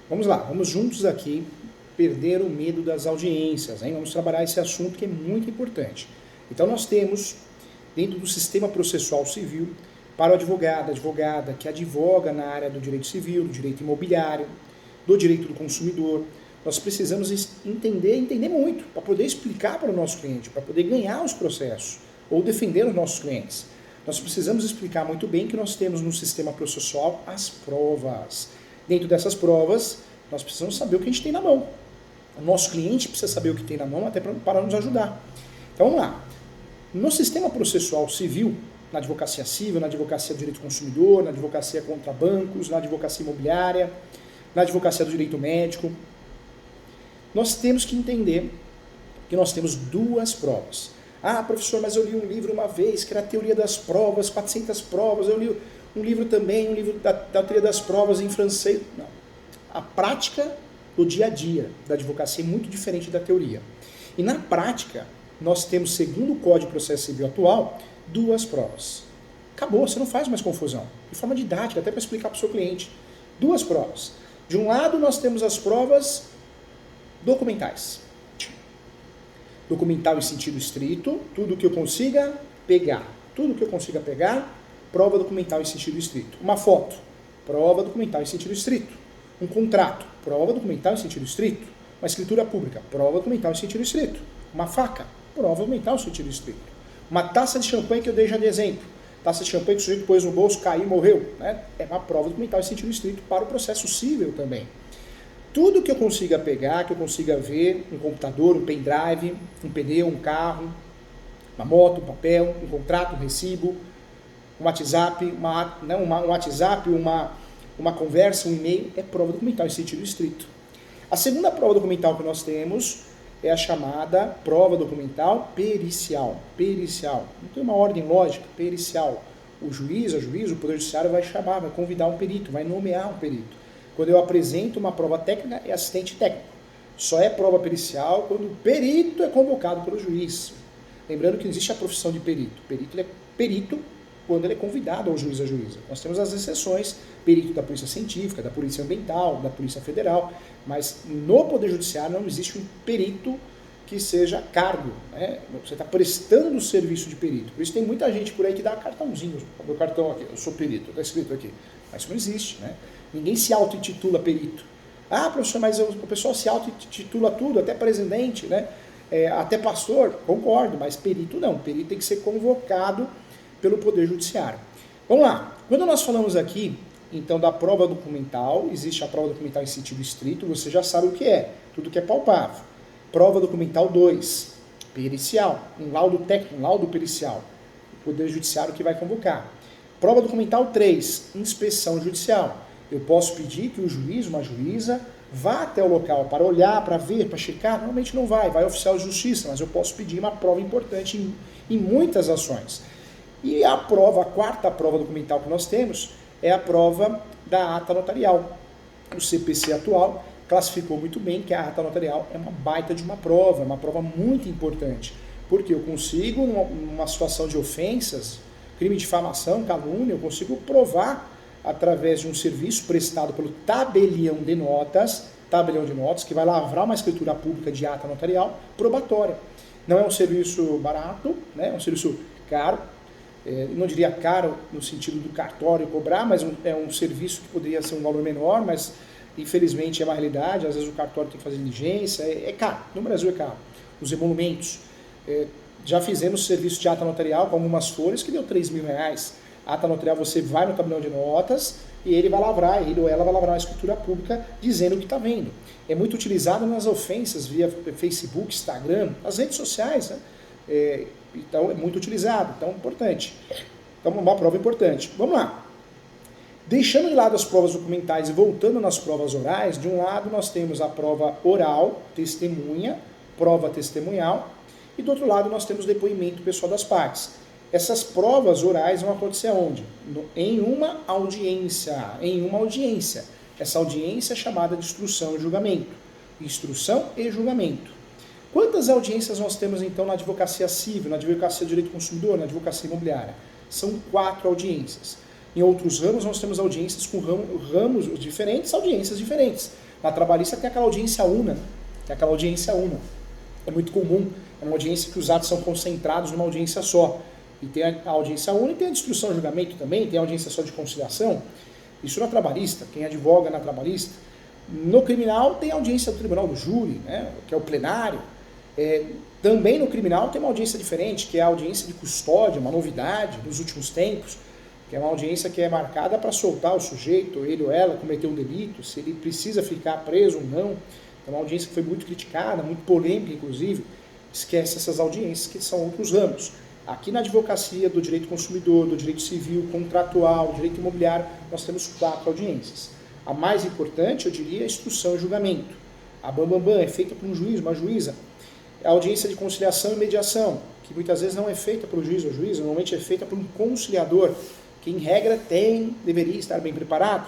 Vamos lá, vamos juntos aqui perder o medo das audiências, hein? Vamos trabalhar esse assunto que é muito importante. Então nós temos, dentro do sistema processual civil, para o advogado, advogada que advoga na área do direito civil, do direito imobiliário, do direito do consumidor, nós precisamos entender muito, para poder explicar para o nosso cliente, para poder ganhar os processos, ou defender os nossos clientes. Nós precisamos explicar muito bem que nós temos no sistema processual as provas. Dentro dessas provas, nós precisamos saber o que a gente tem na mão. O nosso cliente precisa saber o que tem na mão até para nos ajudar. Então vamos lá. No sistema processual civil, na advocacia civil, na advocacia do direito do consumidor, na advocacia contra bancos, na advocacia imobiliária, na advocacia do direito médico, nós temos que entender que nós temos duas provas. Ah, professor, mas eu li um livro uma vez, que era a teoria das provas, 400 provas, eu li um livro também, um livro da teoria das provas em francês. Não. A prática do dia a dia da advocacia é muito diferente da teoria. E na prática, nós temos, segundo o Código de Processo Civil atual, duas provas. Acabou, você não faz mais confusão. De forma didática, até para explicar para o seu cliente. Duas provas. De um lado, nós temos as provas documentais. Documental em sentido estrito, tudo que eu consiga pegar. Tudo que eu consiga pegar, prova documental em sentido estrito. Uma foto, prova documental em sentido estrito. Um contrato, prova documental em sentido estrito. Uma escritura pública, prova documental em sentido estrito. Uma faca, prova documental em sentido estrito. Uma taça de champanhe que eu dei já de exemplo. Taça de champanhe que o sujeito pôs no bolso, caiu e morreu. Né? É uma prova documental em sentido estrito para o processo civil também. Tudo que eu consiga pegar, que eu consiga ver, um computador, um pendrive, um pneu, um carro, uma moto, um papel, um contrato, um recibo, um WhatsApp, uma conversa, um e-mail, é prova documental em sentido estrito. A segunda prova documental que nós temos é a chamada prova documental pericial. Pericial. Não tem uma ordem lógica, pericial. O juiz, o Poder Judiciário vai chamar, vai convidar um perito, vai nomear um perito. Quando eu apresento uma prova técnica, é assistente técnico. Só é prova pericial quando o perito é convocado pelo juiz. Lembrando que não existe a profissão de perito. Perito ele é perito quando ele é convidado ao juiz, à juíza. Nós temos as exceções, perito da Polícia Científica, da Polícia Ambiental, da Polícia Federal, mas no Poder Judiciário não existe um perito que seja cargo. Né? Você está prestando o serviço de perito. Por isso tem muita gente por aí que dá cartãozinho. Meu cartão aqui, eu sou perito, está escrito aqui. Mas isso não existe, né? Ninguém se auto-intitula perito. Ah, professor, mas o pessoal se auto-intitula tudo, até presidente, né? Até pastor, concordo, mas perito não. Perito tem que ser convocado pelo Poder Judiciário. Vamos lá. Quando nós falamos aqui, então, da prova documental, existe a prova documental em sentido estrito, você já sabe o que é, tudo que é palpável. Prova documental 2, pericial, um laudo técnico, um laudo pericial. O Poder Judiciário que vai convocar. Prova documental 3, inspeção judicial. Eu posso pedir que o juiz, uma juíza, vá até o local para olhar, para ver, para checar. Normalmente não vai oficial de justiça, mas eu posso pedir uma prova importante em muitas ações. E a quarta prova documental que nós temos é a prova da ata notarial. O CPC atual classificou muito bem que a ata notarial é uma baita de uma prova muito importante. Porque eu consigo, numa situação de ofensas, crime de difamação, calúnia, eu consigo provar através de um serviço prestado pelo tabelião de notas, que vai lavrar uma escritura pública de ata notarial probatória. Não é um serviço barato, né? É um serviço caro, não diria caro no sentido do cartório cobrar, mas é um serviço que poderia ser um valor menor, mas infelizmente é uma realidade, às vezes o cartório tem que fazer diligência, é caro, no Brasil é caro. Os emolumentos, já fizemos serviço de ata notarial com algumas folhas que deu R$3.000. Ata notarial, você vai no tabelião de notas e ele vai lavrar, ele ou ela vai lavrar uma escritura pública dizendo o que está vendo. É muito utilizado nas ofensas via Facebook, Instagram, as redes sociais, né? Então é muito utilizado, então é importante. Então uma prova importante. Vamos lá. Deixando de lado as provas documentais e voltando nas provas orais, de um lado nós temos a prova oral, testemunha, prova testemunhal, e do outro lado nós temos o depoimento pessoal das partes. Essas provas orais vão acontecer onde? Em uma audiência. Essa audiência é chamada de instrução e julgamento. Instrução e julgamento. Quantas audiências nós temos então na advocacia civil, na advocacia de direito do consumidor, na advocacia imobiliária? São 4 audiências. Em outros ramos nós temos audiências com ramos diferentes, audiências diferentes. Na trabalhista tem aquela audiência una, né? Tem aquela audiência una. É muito comum, é uma audiência que os atos são concentrados numa audiência só. E tem a audiência una e tem a de instrução e julgamento também, tem a audiência só de conciliação. Isso na trabalhista, quem advoga na trabalhista. No criminal tem a audiência do tribunal do júri, né, que é o plenário. Também no criminal tem uma audiência diferente, que é a audiência de custódia, uma novidade dos últimos tempos, que é uma audiência que é marcada para soltar o sujeito, ele ou ela cometeu um delito, se ele precisa ficar preso ou não. É uma audiência que foi muito criticada, muito polêmica, inclusive. Esquece essas audiências, que são outros ramos. Aqui na advocacia do direito consumidor, do direito civil, contratual, direito imobiliário, nós temos 4 audiências. A mais importante, eu diria, é a instrução e julgamento. A bambambam é feita por um juiz, uma juíza. A audiência de conciliação e mediação, que muitas vezes não é feita pelo juiz ou juíza, normalmente é feita por um conciliador, que em regra deveria estar bem preparado.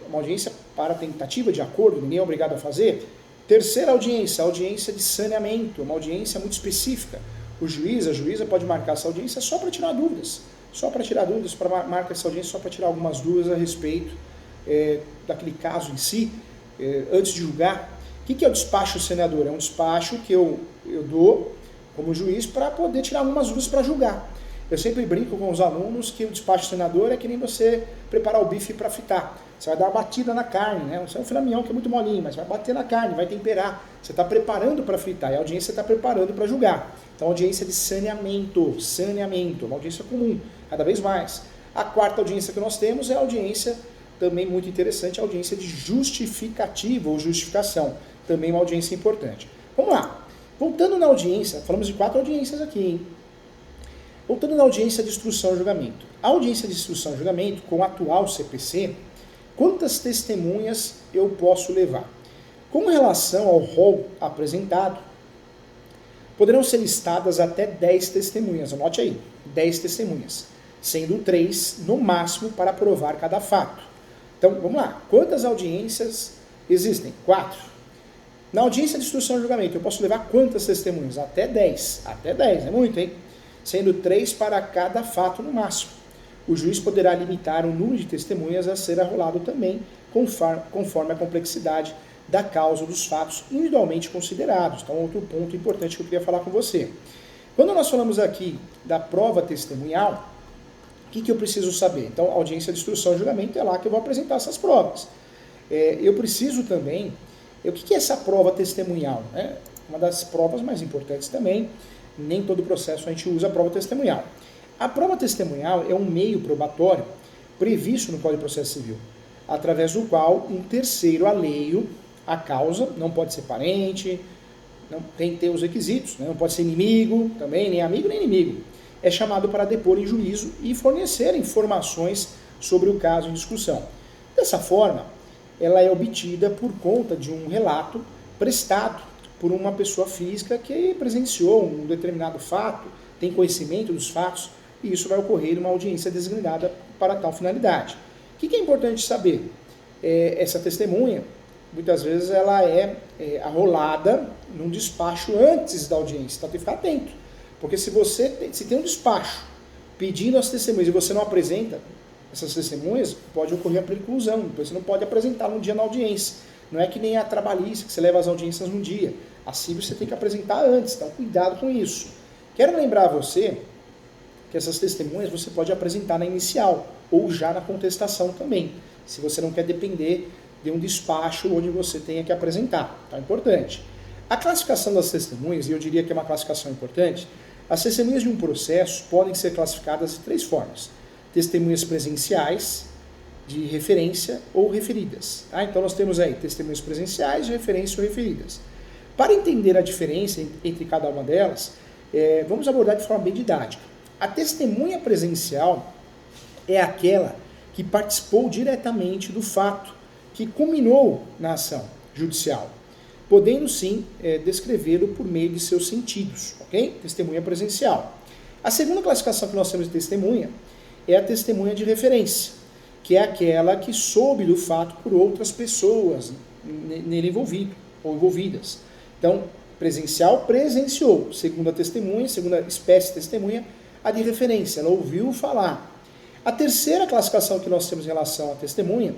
Uma audiência para tentativa de acordo, ninguém é obrigado a fazer. Terceira audiência, a audiência de saneamento, uma audiência muito específica. O juiz, a juíza pode marcar essa audiência só para tirar dúvidas. Marca essa audiência só para tirar algumas dúvidas a respeito daquele caso em si, antes de julgar. O que é o despacho senador? É um despacho que eu dou como juiz para poder tirar algumas dúvidas para julgar. Eu sempre brinco com os alunos que o despacho senador é que nem você preparar o bife para fritar. Você vai dar uma batida na carne, né? Você é um filé mignon que é muito molinho, mas vai bater na carne, vai temperar. Você está preparando para fritar e a audiência está preparando para julgar. Então, audiência de saneamento, uma audiência comum, cada vez mais. A quarta audiência que nós temos é a audiência, também muito interessante, a audiência de justificativa ou justificação. Também uma audiência importante. Vamos lá. Voltando na audiência, falamos de 4 audiências aqui, hein? Voltando na audiência de instrução e julgamento. A audiência de instrução e julgamento, com o atual CPC, quantas testemunhas eu posso levar? Com relação ao rol apresentado, poderão ser listadas até 10 testemunhas. Anote aí, 10 testemunhas, sendo 3 no máximo para provar cada fato. Então, vamos lá. Quantas audiências existem? 4. Na audiência de instrução e julgamento, eu posso levar quantas testemunhas? Até 10. Até 10, é muito, hein? Sendo 3 para cada fato no máximo. O juiz poderá limitar o número de testemunhas a ser arrolado também, conforme a complexidade da causa dos fatos individualmente considerados. Então, outro ponto importante que eu queria falar com você. Quando nós falamos aqui da prova testemunhal, o que eu preciso saber? Então, a audiência de instrução e julgamento é lá que eu vou apresentar essas provas. Eu preciso também... O que é essa prova testemunhal? Uma das provas mais importantes também. Nem todo processo a gente usa a prova testemunhal. A prova testemunhal é um meio probatório previsto no Código de Processo Civil, através do qual um terceiro alheio à causa, não pode ser parente, não tem que ter os requisitos, né? Não pode ser inimigo também, nem amigo nem inimigo, é chamado para depor em juízo e fornecer informações sobre o caso em discussão. Dessa forma, ela é obtida por conta de um relato prestado por uma pessoa física que presenciou um determinado fato, tem conhecimento dos fatos, e isso vai ocorrer em uma audiência designada para tal finalidade. O que é importante saber? Essa testemunha, muitas vezes, ela é arrolada num despacho antes da audiência, então tem que ficar atento, porque se tem um despacho pedindo as testemunhas e você não apresenta essas testemunhas, pode ocorrer a preclusão, depois você não pode apresentar no dia na audiência. Não é que nem a trabalhista, que você leva as audiências num dia. A civil você tem que apresentar antes, então cuidado com isso. Quero lembrar a você que essas testemunhas você pode apresentar na inicial, ou já na contestação também, se você não quer depender de um despacho onde você tenha que apresentar. Tá? Importante. A classificação das testemunhas, e eu diria que é uma classificação importante, as testemunhas de um processo podem ser classificadas de 3 formas. Testemunhas presenciais, de referência ou referidas. Tá? Então nós temos aí testemunhas presenciais, de referência ou referidas. Para entender a diferença entre cada uma delas, vamos abordar de forma bem didática. A testemunha presencial é aquela que participou diretamente do fato que culminou na ação judicial, podendo sim descrevê-lo por meio de seus sentidos, ok? Testemunha presencial. A segunda classificação que nós temos de testemunha é a testemunha de referência, que é aquela que soube do fato por outras pessoas nele envolvido ou envolvidas. Então, presencial, presenciou. Segunda testemunha, segunda espécie de testemunha, a de referência, ela ouviu falar. A terceira classificação que nós temos em relação à testemunha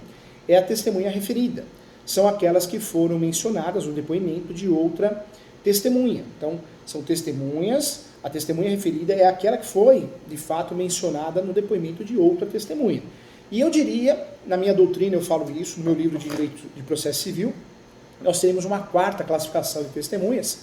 é a testemunha referida. são aquelas que foram mencionadas no depoimento de outra testemunha. Então, são testemunhas, a testemunha referida é aquela que foi, de fato, mencionada no depoimento de outra testemunha. E eu diria, na minha doutrina eu falo isso, no meu livro de Direito de Processo Civil, nós teremos uma quarta classificação de testemunhas,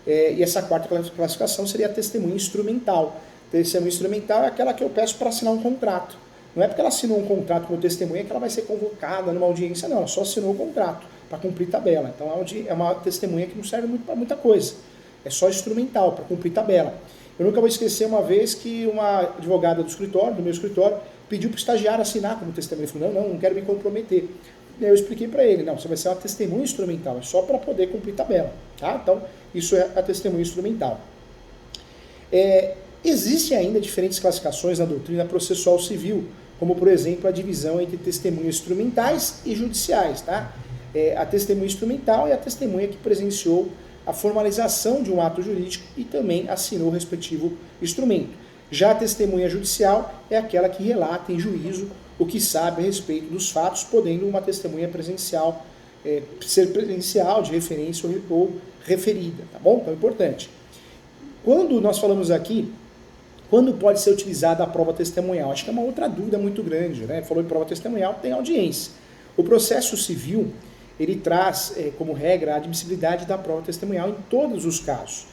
e essa quarta classificação seria a testemunha instrumental. Testemunha instrumental é aquela que eu peço para assinar um contrato. Não é porque ela assinou um contrato como testemunha que ela vai ser convocada numa audiência, não. Ela só assinou o contrato para cumprir tabela. Então é uma testemunha que não serve muito para muita coisa. É só instrumental, para cumprir tabela. Eu nunca vou esquecer uma vez que uma advogada do meu escritório, pediu para o estagiário assinar como testemunha. Ele falou, não quero me comprometer. Eu expliquei para ele, não, você vai ser uma testemunha instrumental, é só para poder cumprir tabela. Tá? Então, isso é a testemunha instrumental. Existem ainda diferentes classificações na doutrina processual civil, como, por exemplo, a divisão entre testemunhas instrumentais e judiciais. Tá? A testemunha instrumental é a testemunha que presenciou a formalização de um ato jurídico e também assinou o respectivo instrumento. Já a testemunha judicial é aquela que relata em juízo o que sabe a respeito dos fatos, podendo uma testemunha presencial ser presencial, de referência ou referida, tá bom? Então é importante. Quando nós falamos aqui, quando pode ser utilizada a prova testemunhal? Acho que é uma outra dúvida muito grande, né? Falou em prova testemunhal, tem audiência. O processo civil, ele traz como regra a admissibilidade da prova testemunhal em todos os casos,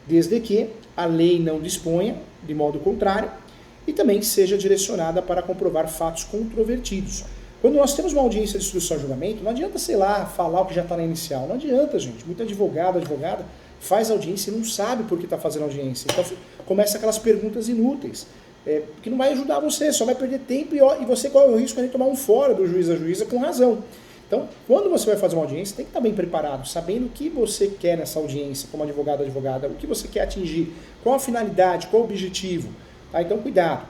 desde que a lei não disponha de modo contrário e também seja direcionada para comprovar fatos controvertidos. Quando nós temos uma audiência de instrução e julgamento, não adianta, sei lá, falar o que já está na inicial. Não adianta, gente. Muito advogada faz audiência e não sabe por que está fazendo audiência. Então começa aquelas perguntas inúteis, que não vai ajudar você, só vai perder tempo e você corre o risco de tomar um fora do juiz, a juíza, com razão. Então, quando você vai fazer uma audiência, tem que estar bem preparado, sabendo o que você quer nessa audiência, como advogado, advogada, o que você quer atingir, qual a finalidade, qual o objetivo. Tá? Então, cuidado.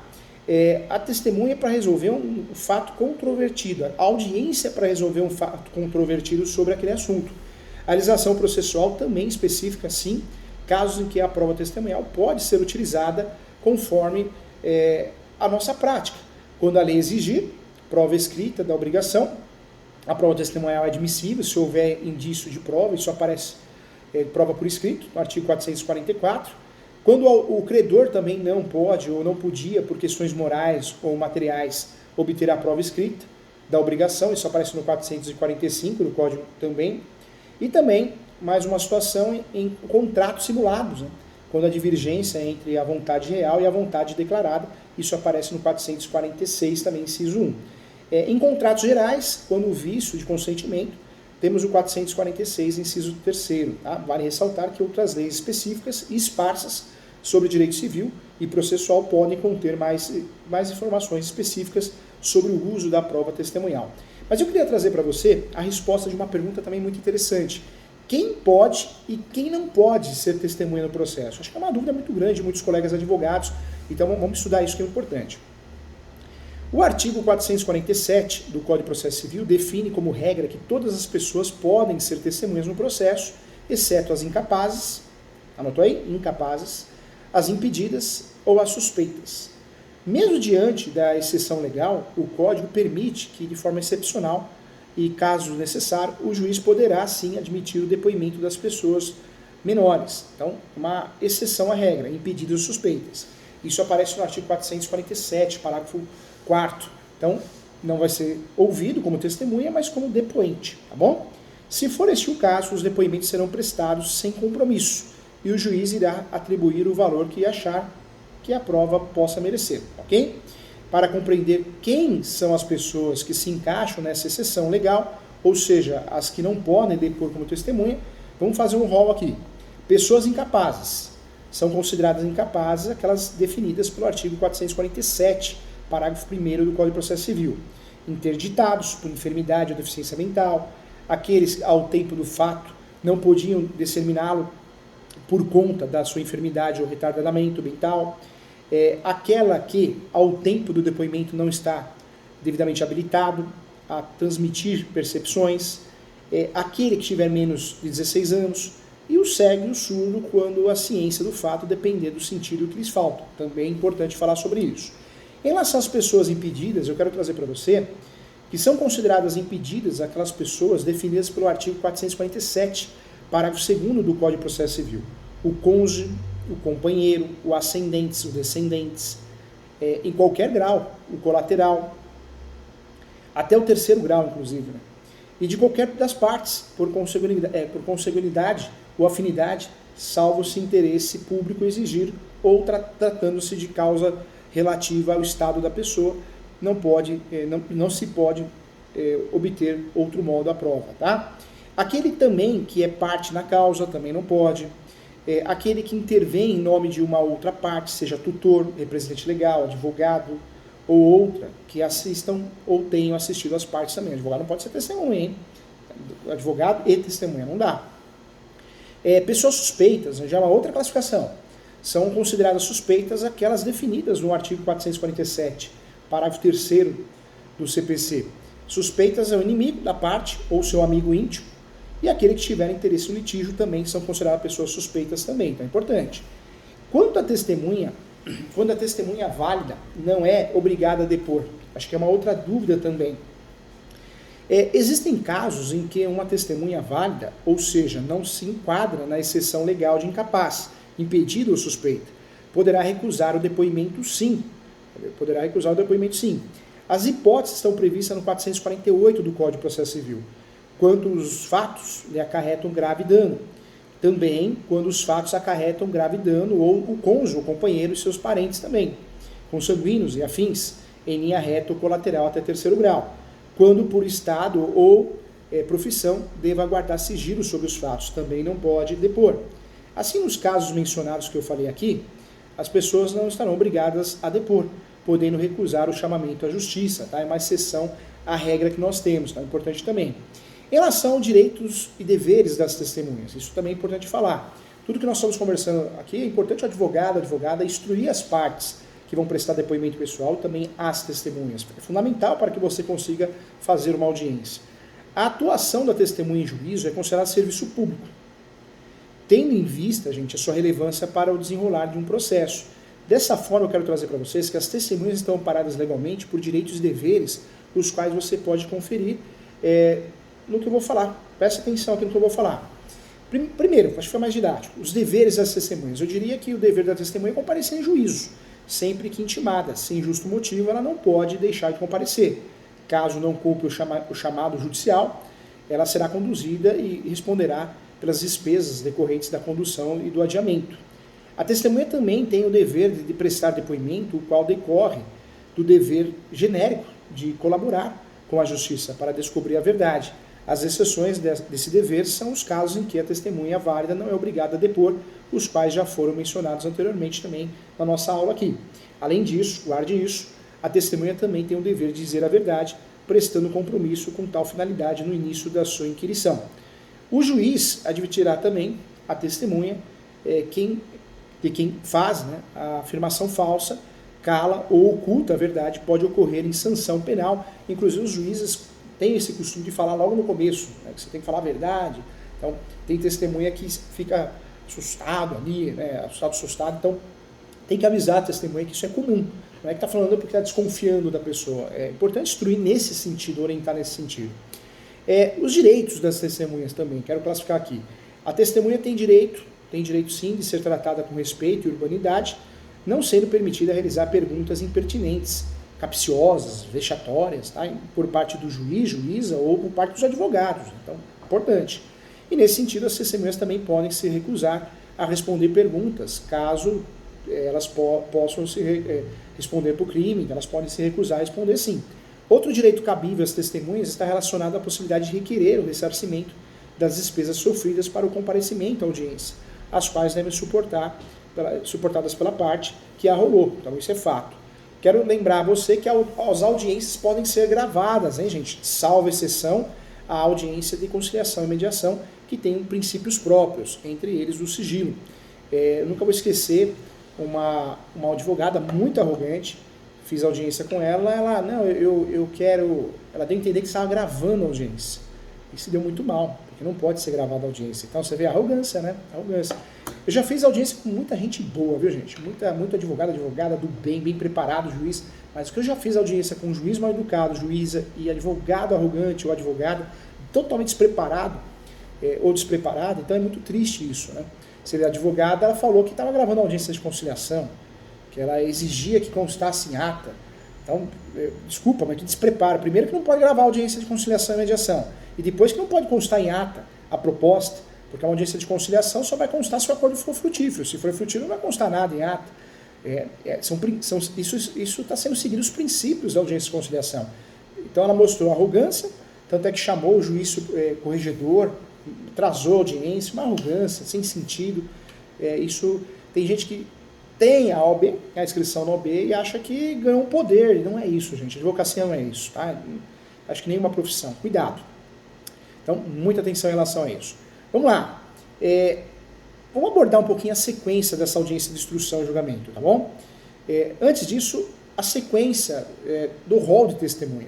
A testemunha é para resolver um fato controvertido, a audiência é para resolver um fato controvertido sobre aquele assunto. A legislação processual também especifica, sim, casos em que a prova testemunhal pode ser utilizada conforme a nossa prática. Quando a lei exigir prova escrita da obrigação, a prova testemunhal é admissível se houver indício de prova, isso aparece prova por escrito, no artigo 444. Quando o credor também não pode ou não podia, por questões morais ou materiais, obter a prova escrita da obrigação, isso aparece no 445 do Código também. E também, mais uma situação em contratos simulados, né? Quando a divergência entre a vontade real e a vontade declarada, isso aparece no 446 também, inciso 1. Em contratos gerais, quando o vício de consentimento, temos o 446, inciso 3º. Tá? Vale ressaltar que outras leis específicas e esparsas sobre direito civil e processual podem conter mais informações específicas sobre o uso da prova testemunhal. Mas eu queria trazer para você a resposta de uma pergunta também muito interessante. Quem pode e quem não pode ser testemunha no processo? Acho que é uma dúvida muito grande de muitos colegas advogados, então vamos estudar isso que é importante. O artigo 447 do Código de Processo Civil define como regra que todas as pessoas podem ser testemunhas no processo, exceto as incapazes, anotou aí? Incapazes, as impedidas ou as suspeitas. Mesmo diante da exceção legal, o Código permite que, de forma excepcional e caso necessário, o juiz poderá, sim, admitir o depoimento das pessoas menores. Então, uma exceção à regra, impedidas ou suspeitas. Isso aparece no artigo 447, parágrafo 4º. Então, não vai ser ouvido como testemunha, mas como depoente, tá bom? Se for este o caso, os depoimentos serão prestados sem compromisso e o juiz irá atribuir o valor que achar que a prova possa merecer, ok? Para compreender quem são as pessoas que se encaixam nessa exceção legal, ou seja, as que não podem depor como testemunha, vamos fazer um rol aqui. Pessoas incapazes. São consideradas incapazes aquelas definidas pelo artigo 447, parágrafo 1º do Código de Processo Civil. Interditados por enfermidade ou deficiência mental, aqueles ao tempo do fato não podiam determiná-lo por conta da sua enfermidade ou retardamento mental, aquela que ao tempo do depoimento não está devidamente habilitado a transmitir percepções, aquele que tiver menos de 16 anos, e o cego e o surdo quando a ciência do fato depender do sentido que lhes falta. Também é importante falar sobre isso. Em relação às pessoas impedidas, eu quero trazer para você que são consideradas impedidas aquelas pessoas definidas pelo artigo 447, parágrafo 2º do Código de Processo Civil. O cônjuge, o companheiro, o ascendentes, o descendentes, em qualquer grau, o colateral, até o 3º grau, inclusive, né? E de qualquer das partes, por consanguinidade ou afinidade, salvo se interesse público exigir, ou tratando-se de causa relativa ao estado da pessoa, não se pode obter outro modo à prova, tá? Aquele também que é parte na causa também não pode. Aquele que intervém em nome de uma outra parte, seja tutor, representante legal, advogado ou outra, que assistam ou tenham assistido as partes também. O advogado não pode ser testemunha, hein? Advogado e testemunha não dá. Pessoas suspeitas, já é uma outra classificação. São consideradas suspeitas aquelas definidas no artigo 447, parágrafo 3º do CPC. Suspeitas é o inimigo da parte ou seu amigo íntimo, e aquele que tiver interesse no litígio também são consideradas pessoas suspeitas também, então é importante. Quando a testemunha válida não é obrigada a depor, acho que é uma outra dúvida também. Existem casos em que uma testemunha válida, ou seja, não se enquadra na exceção legal de incapaz, impedido ou suspeita, poderá recusar o depoimento sim. As hipóteses estão previstas no 448 do Código de Processo Civil, quando os fatos lhe acarretam grave dano. Também quando os fatos acarretam grave dano ou o cônjuge, o companheiro e seus parentes também, consanguíneos e afins, em linha reta ou colateral até 3º grau. Quando por estado ou profissão deva guardar sigilo sobre os fatos, também não pode depor. Assim, nos casos mencionados que eu falei aqui, as pessoas não estarão obrigadas a depor, podendo recusar o chamamento à justiça, tá? É uma exceção à regra que nós temos, tá? Importante também. Em relação aos direitos e deveres das testemunhas, isso também é importante falar. Tudo que nós estamos conversando aqui, é importante o advogado, a advogada, instruir as partes que vão prestar depoimento pessoal e também as testemunhas. É fundamental para que você consiga fazer uma audiência. A atuação da testemunha em juízo é considerada serviço público, tendo em vista, gente, a sua relevância para o desenrolar de um processo. Dessa forma, eu quero trazer para vocês que as testemunhas estão amparadas legalmente por direitos e deveres, os quais você pode conferir no que eu vou falar. Preste atenção aqui no que eu vou falar. Primeiro, acho que foi mais didático, os deveres das testemunhas. Eu diria que o dever da testemunha é comparecer em juízo, sempre que intimada, sem justo motivo, ela não pode deixar de comparecer. Caso não cumpra o chamado judicial, ela será conduzida e responderá pelas despesas decorrentes da condução e do adiamento. A testemunha também tem o dever de prestar depoimento, o qual decorre do dever genérico de colaborar com a justiça para descobrir a verdade. As exceções desse dever são os casos em que a testemunha válida não é obrigada a depor, os quais já foram mencionados anteriormente também na nossa aula aqui. Além disso, guarde isso, a testemunha também tem o dever de dizer a verdade, prestando compromisso com tal finalidade no início da sua inquirição. O juiz advertirá também a testemunha de quem faz, né, a afirmação falsa, cala ou oculta a verdade, pode ocorrer em sanção penal. Inclusive os juízes têm esse costume de falar logo no começo, né, que você tem que falar a verdade. Então tem testemunha que fica assustado ali, né, assustado, então tem que avisar a testemunha que isso é comum. Não é que está falando porque está desconfiando da pessoa. É importante instruir nesse sentido, orientar nesse sentido. Os direitos das testemunhas também, quero classificar aqui. A testemunha tem direito sim de ser tratada com respeito e urbanidade, não sendo permitida realizar perguntas impertinentes, capciosas, vexatórias, tá? Por parte do juiz, juíza ou por parte dos advogados. Então, importante. E nesse sentido, as testemunhas também podem se recusar a responder perguntas, caso elas possam responder por crime, elas podem se recusar a responder sim. Outro direito cabível às testemunhas está relacionado à possibilidade de requerer o ressarcimento das despesas sofridas para o comparecimento à audiência, as quais devem suportadas pela parte que arrolou. Então isso é fato. Quero lembrar a você que as audiências podem ser gravadas, hein, gente? Salvo exceção a audiência de conciliação e mediação, que tem princípios próprios, entre eles o sigilo. Eu nunca vou esquecer uma advogada muito arrogante, fiz audiência com ela, ela deu a entender que estava gravando a audiência. E se deu muito mal, porque não pode ser gravada a audiência. Então você vê a arrogância, né? Arrogância. Eu já fiz audiência com muita gente boa, viu, gente? Muito advogado, advogada do bem preparado, juiz. Mas o que eu já fiz audiência com um juiz mal educado, juíza e advogado arrogante ou advogada totalmente despreparado ou despreparado, então é muito triste isso, né? Se a advogada, ela falou que estava gravando audiência de conciliação, que ela exigia que constasse em ata. Então, desculpa, mas que despreparo. Primeiro que não pode gravar audiência de conciliação e mediação. E depois que não pode constar em ata a proposta, porque a audiência de conciliação só vai constar se o acordo for frutífero. Se for frutífero, não vai constar nada em ata. Isso está sendo seguido os princípios da audiência de conciliação. Então ela mostrou arrogância, tanto é que chamou o juiz corregedor, atrasou a audiência, uma arrogância, sem sentido. Isso tem gente que tem a OAB, a inscrição na OAB, e acha que ganhou um poder. E não é isso, gente. A advocacia não é isso, tá? Acho que nenhuma profissão. Cuidado. Então, muita atenção em relação a isso. Vamos lá. Vamos abordar um pouquinho a sequência dessa audiência de instrução e julgamento, tá bom? Antes disso, a sequência do rol de testemunha.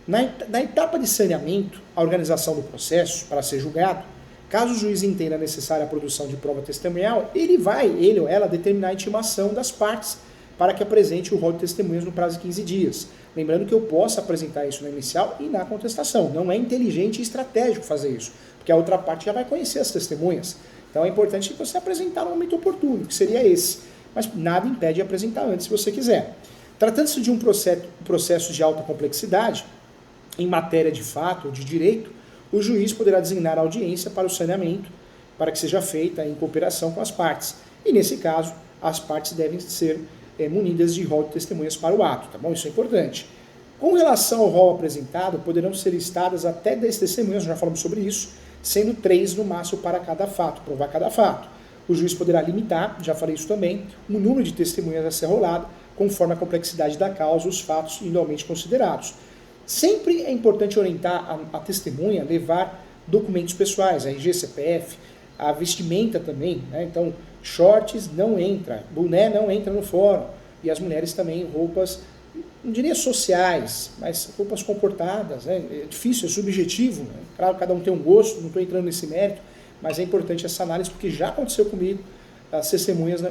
Na etapa de saneamento, a organização do processo para ser julgado, caso o juiz entenda necessária a produção de prova testemunhal, ele ou ela, determinar a intimação das partes para que apresente o rol de testemunhas no prazo de 15 dias. Lembrando que eu posso apresentar isso na inicial e na contestação. Não é inteligente e estratégico fazer isso, porque a outra parte já vai conhecer as testemunhas. Então é importante você apresentar no momento oportuno, que seria esse. Mas nada impede de apresentar antes, se você quiser. Tratando-se de um processo de alta complexidade, em matéria de fato ou de direito, o juiz poderá designar a audiência para o saneamento, para que seja feita em cooperação com as partes. E nesse caso, as partes devem ser munidas de rol de testemunhas para o ato, tá bom? Isso é importante. Com relação ao rol apresentado, poderão ser listadas até 10 testemunhas, já falamos sobre isso, sendo 3 no máximo para cada fato, provar cada fato. O juiz poderá limitar, já falei isso também, o número de testemunhas a ser rolado, conforme a complexidade da causa, os fatos individualmente considerados. Sempre é importante orientar a testemunha a levar documentos pessoais, RG, CPF, a vestimenta também, né? Então, shorts não entra, boné não entra no fórum, e as mulheres também roupas, não diria sociais, mas roupas comportadas, né? É difícil, é subjetivo, né? Claro, cada um tem um gosto, não estou entrando nesse mérito, mas é importante essa análise porque já aconteceu comigo, as testemunhas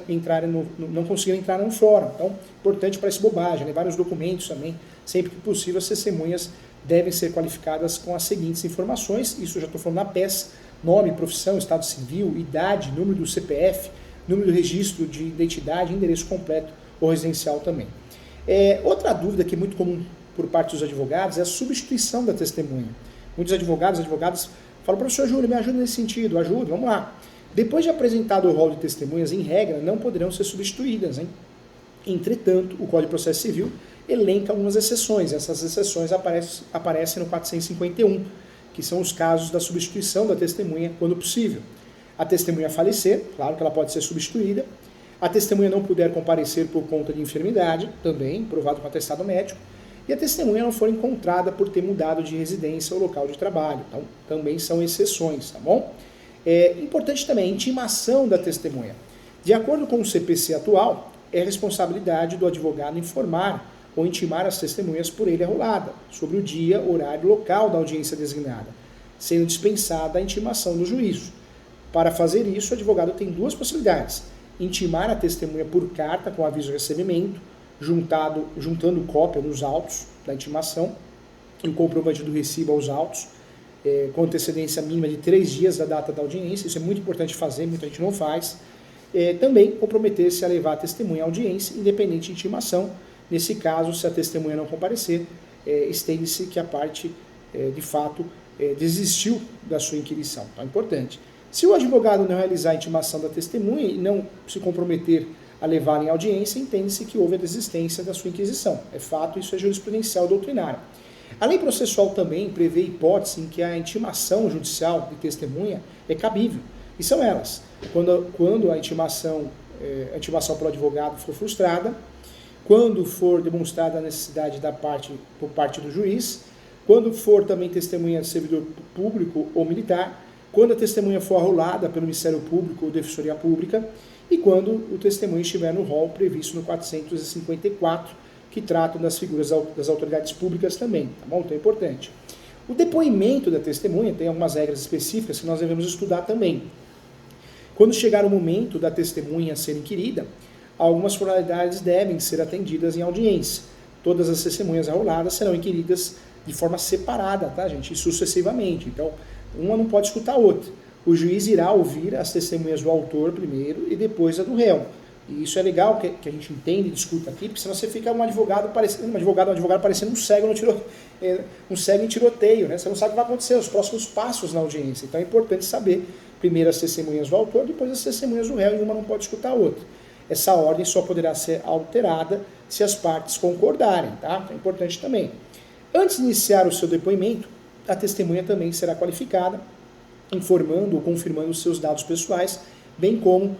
não conseguiram entrar no fórum. Então, importante para essa bobagem, levar os documentos também. Sempre que possível, as testemunhas devem ser qualificadas com as seguintes informações, isso eu já estou falando na peça: nome, profissão, estado civil, idade, número do CPF, número do registro de identidade, endereço completo ou residencial também. Outra dúvida que é muito comum por parte dos advogados é a substituição da testemunha. Muitos advogadas falam: professor Júlio, me ajuda nesse sentido. Ajuda, vamos lá. Depois de apresentado o rol de testemunhas, em regra, não poderão ser substituídas, hein? Entretanto, o Código de Processo Civil elenca algumas exceções. Essas exceções aparecem no 451, que são os casos da substituição da testemunha quando possível. A testemunha falecer, claro que ela pode ser substituída. A testemunha não puder comparecer por conta de enfermidade, também, provado com atestado médico. E a testemunha não for encontrada por ter mudado de residência ou local de trabalho. Então, também são exceções, tá bom? Importante também a intimação da testemunha. De acordo com o CPC atual, é responsabilidade do advogado informar ou intimar as testemunhas por ele arrolada, sobre o dia, horário e local da audiência designada, sendo dispensada a intimação do juízo. Para fazer isso, o advogado tem duas possibilidades: intimar a testemunha por carta com aviso de recebimento, juntando cópia dos autos da intimação e o comprovante do recibo aos autos, com antecedência mínima de 3 dias da data da audiência. Isso é muito importante fazer, muita gente não faz. Também comprometer-se a levar a testemunha à audiência, independente de intimação. Nesse caso, se a testemunha não comparecer, estende-se que a parte, de fato, desistiu da sua inquirição. Então, é importante. Se o advogado não realizar a intimação da testemunha e não se comprometer a levar em audiência, entende-se que houve a desistência da sua inquisição. É fato, isso é jurisprudencial doutrinário. A lei processual também prevê hipótese em que a intimação judicial de testemunha é cabível. E são elas: quando a intimação pelo advogado for frustrada, quando for demonstrada a necessidade por parte do juiz, quando for também testemunha de servidor público ou militar, quando a testemunha for arrolada pelo Ministério Público ou Defensoria Pública, e quando o testemunho estiver no rol previsto no 454, que tratam das figuras das autoridades públicas também, tá bom? Então é importante. O depoimento da testemunha tem algumas regras específicas que nós devemos estudar também. Quando chegar o momento da testemunha ser inquirida, algumas formalidades devem ser atendidas em audiência. Todas as testemunhas arroladas serão inquiridas de forma separada, tá, gente? E sucessivamente. Então, uma não pode escutar a outra. O juiz irá ouvir as testemunhas do autor primeiro e depois a do réu. E isso é legal que a gente entende e discuta aqui, porque senão você fica um advogado parecendo um cego um cego em tiroteio, né? Você não sabe o que vai acontecer, os próximos passos na audiência. Então é importante saber primeiro as testemunhas do autor, depois as testemunhas do réu, e uma não pode escutar a outra. Essa ordem só poderá ser alterada se as partes concordarem, tá? É importante também. Antes de iniciar o seu depoimento, a testemunha também será qualificada, informando ou confirmando os seus dados pessoais, bem como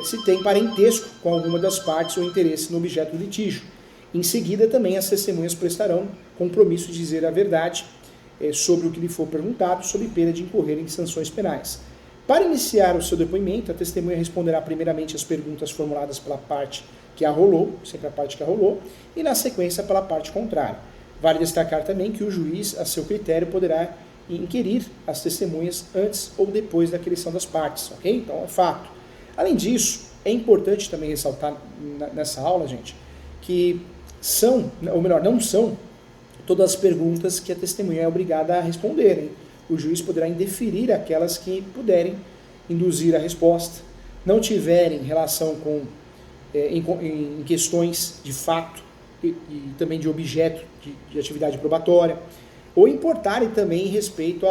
se tem parentesco com alguma das partes ou interesse no objeto do litígio. Em seguida, também as testemunhas prestarão compromisso de dizer a verdade sobre o que lhe for perguntado, sob pena de incorrer em sanções penais. Para iniciar o seu depoimento, a testemunha responderá primeiramente as perguntas formuladas pela parte que arrolou, sempre a parte que arrolou, e na sequência pela parte contrária. Vale destacar também que o juiz, a seu critério, poderá inquirir as testemunhas antes ou depois da aquisição das partes, ok? Então é fato. Além disso, é importante também ressaltar nessa aula, gente, que não são todas as perguntas que a testemunha é obrigada a responder, hein? O juiz poderá indeferir aquelas que puderem induzir a resposta, não tiverem relação com em questões de fato e também de objeto de atividade probatória, ou importarem também em respeito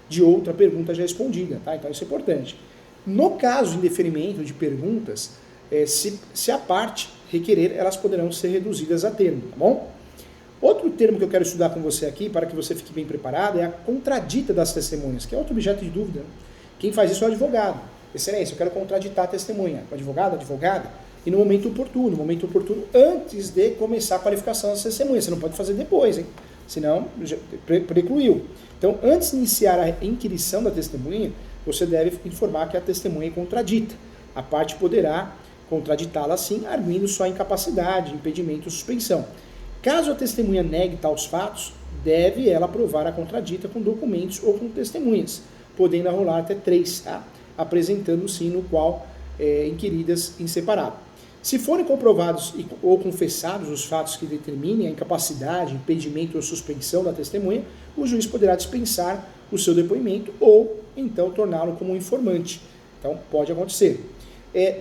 de outra pergunta já respondida, tá? Então isso é importante. No caso de indeferimento de perguntas, se a parte requerer, elas poderão ser reduzidas a termo, tá bom? Outro termo que eu quero estudar com você aqui, para que você fique bem preparado, é a contradita das testemunhas, que é outro objeto de dúvida, né? Quem faz isso é o advogado. Excelência, eu quero contraditar a testemunha. O advogado, advogada, e no momento oportuno, antes de começar a qualificação das testemunhas. Você não pode fazer depois, hein? Senão, precluiu. Então, antes de iniciar a inquirição da testemunha, você deve informar que a testemunha é contradita. A parte poderá contraditá-la assim, arguindo sua incapacidade, impedimento ou suspensão. Caso a testemunha negue tais fatos, deve ela provar a contradita com documentos ou com testemunhas, podendo arrolar até 3, tá? Apresentando sim no qual inquiridas em separado. Se forem comprovados ou confessados os fatos que determinem a incapacidade, impedimento ou suspensão da testemunha, o juiz poderá dispensar o seu depoimento ou então torná-lo como um informante. Então pode acontecer.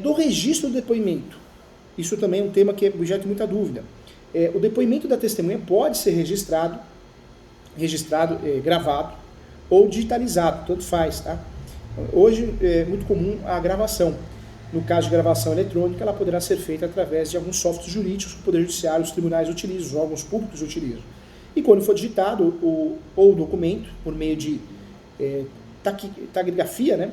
Do registro do depoimento, isso também é um tema que é objeto de muita dúvida. O depoimento da testemunha pode ser registrado, gravado ou digitalizado, tanto faz, tá? Hoje é muito comum a gravação. No caso de gravação eletrônica, ela poderá ser feita através de alguns softwares jurídicos que o Poder Judiciário, os tribunais utilizam, os órgãos públicos utilizam. E quando for digitado o documento, por meio de taquigrafia, né,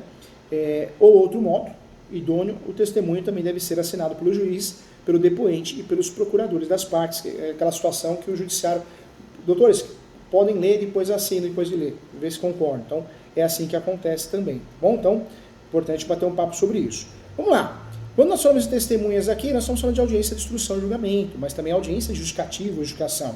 ou outro modo idôneo, o testemunho também deve ser assinado pelo juiz, pelo depoente e pelos procuradores das partes. É aquela situação que o judiciário... Doutores, podem ler, depois assinam, depois de ler, ver se concordam. Então, é assim que acontece também. Bom, então, importante bater um papo sobre isso. Vamos lá. Quando nós falamos de testemunhas aqui, nós estamos falando de audiência de instrução e julgamento, mas também audiência justificativa ou justificação.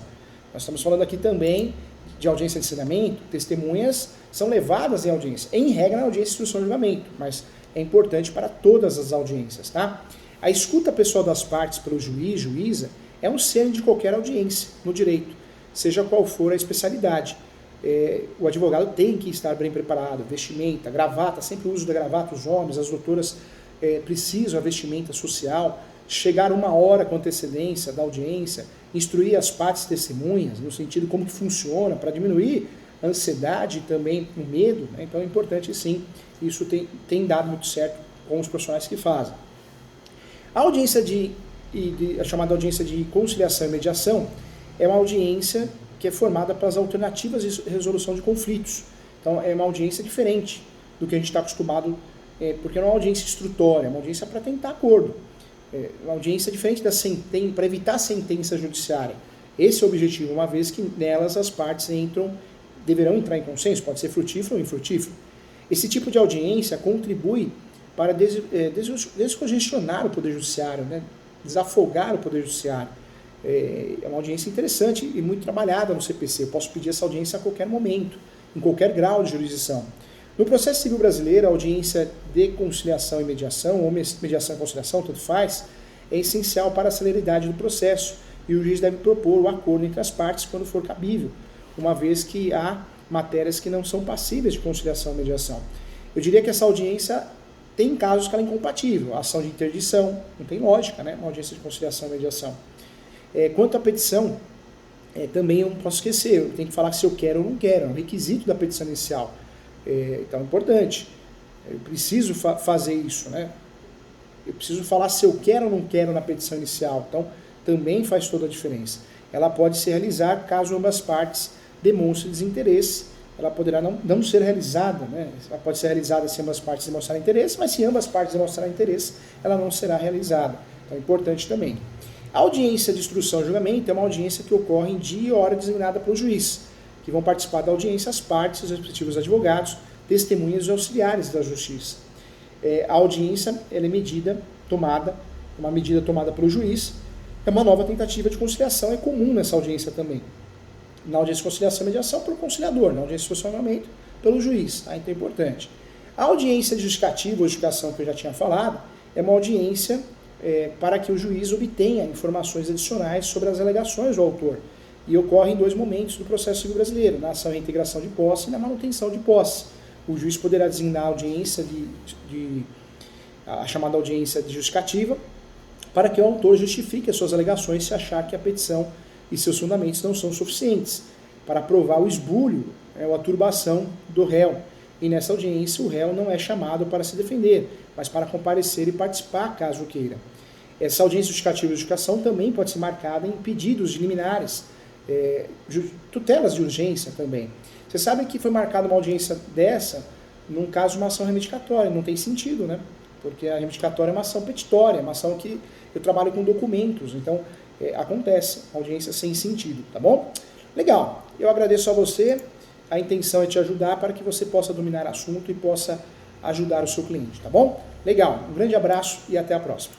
Nós estamos falando aqui também de audiência de ensinamento. Testemunhas são levadas em audiência, em regra na audiência de instrução e julgamento, mas é importante para todas as audiências, tá? A escuta pessoal das partes pelo juiz, juíza, é um cerne de qualquer audiência no direito, seja qual for a especialidade. O advogado tem que estar bem preparado, vestimenta, gravata, sempre o uso da gravata, os homens, as doutoras precisam a vestimenta social, chegar 1 hora com antecedência da audiência, instruir as partes testemunhas, no sentido como que funciona, para diminuir a ansiedade e também o medo, né? Então é importante sim, isso tem dado muito certo com os profissionais que fazem. A audiência a chamada audiência de conciliação e mediação é uma audiência que é formada pelas alternativas de resolução de conflitos. Então é uma audiência diferente do que a gente está acostumado, porque não é uma audiência instrutória, é uma audiência para tentar acordo. Uma audiência diferente para evitar sentença judiciária. Esse é o objetivo, uma vez que nelas as partes deverão entrar em consenso, pode ser frutífero ou infrutífero. Esse tipo de audiência contribui para descongestionar o Poder Judiciário, né? Desafogar o Poder Judiciário. É uma audiência interessante e muito trabalhada no CPC. Eu posso pedir essa audiência a qualquer momento, em qualquer grau de jurisdição. No processo civil brasileiro, a audiência de conciliação e mediação, ou mediação e conciliação, tudo faz, é essencial para a celeridade do processo, e o juiz deve propor o acordo entre as partes quando for cabível, uma vez que há matérias que não são passíveis de conciliação e mediação. Eu diria que essa audiência tem casos que ela é incompatível, a ação de interdição, não tem lógica, né? Uma audiência de conciliação e mediação. Quanto à petição, também eu não posso esquecer, eu tenho que falar se eu quero ou não quero, é um requisito da petição inicial. Então é importante, eu preciso fazer isso, né? Eu preciso falar se eu quero ou não quero na petição inicial, então também faz toda a diferença. Ela pode se realizar caso ambas partes demonstrem desinteresse, ela poderá não ser realizada, né? Ela pode ser realizada se ambas partes demonstrarem interesse, mas se ambas partes demonstrarem interesse, ela não será realizada. Então é importante também. A audiência de instrução e julgamento é uma audiência que ocorre em dia e hora designada pelo juiz, que vão participar da audiência as partes, os respectivos advogados, testemunhas e auxiliares da justiça. A audiência ela é uma medida tomada pelo juiz, é uma nova tentativa de conciliação, é comum nessa audiência também. Na audiência de conciliação e mediação, pelo conciliador, na audiência de funcionamento, pelo juiz. Tá? Então é importante. A audiência de justificativa ou justificação, que eu já tinha falado, é uma audiência para que o juiz obtenha informações adicionais sobre as alegações do autor. E ocorre em 2 momentos do processo civil brasileiro, na ação de reintegração de posse e na manutenção de posse. O juiz poderá designar a audiência a chamada audiência de justificativa, para que o autor justifique as suas alegações se achar que a petição e seus fundamentos não são suficientes para provar o esbulho ou a turbação do réu. E nessa audiência o réu não é chamado para se defender, mas para comparecer e participar caso queira. Essa audiência justificativa e justificação também pode ser marcada em pedidos de liminares, tutelas de urgência também. Você sabe que foi marcada uma audiência dessa num caso de uma ação reivindicatória, não tem sentido, né? Porque a reivindicatória é uma ação petitória, é uma ação que eu trabalho com documentos, então acontece audiência sem sentido, tá bom? Legal, eu agradeço a você, a intenção é te ajudar para que você possa dominar o assunto e possa ajudar o seu cliente, tá bom? Legal, um grande abraço e até a próxima.